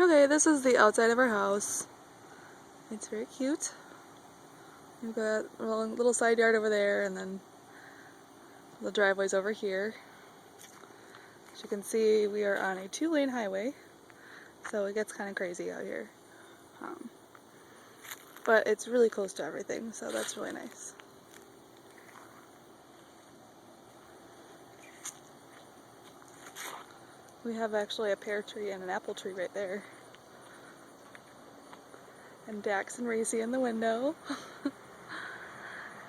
Okay, this is the outside of our house. It's very cute. We've got a little side yard over there, and then the driveway's over here. As you can see, we are on a 2-lane highway, so it gets kind of crazy out here. But it's really close to everything, so that's really nice. We have actually a pear tree and an apple tree right there. And Dax and Racy in the window.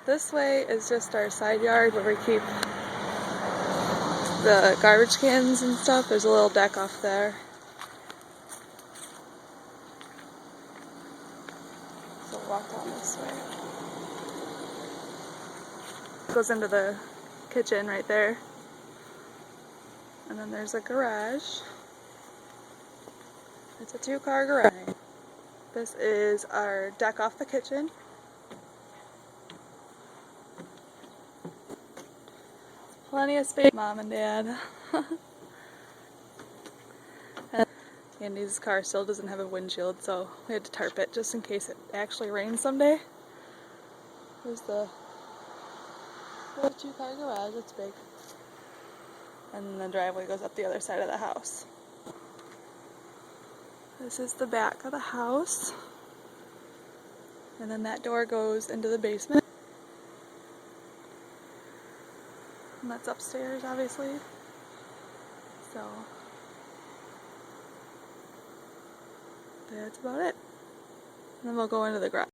This way is just our side yard where we keep the garbage cans and stuff. There's a little deck off there. So we'll walk down this way. It goes into the kitchen right there. And then there's a garage. It's a 2-car garage. This is our deck off the kitchen. Plenty of space, Mom and Dad. And Andy's car still doesn't have a windshield, so we had to tarp it just in case it actually rains someday. There's the 2-car garage, it's big. And the driveway goes up the other side of the house. This is the back of the house. And then that door goes into the basement. And that's upstairs, obviously. So, that's about it. And then we'll go into the garage.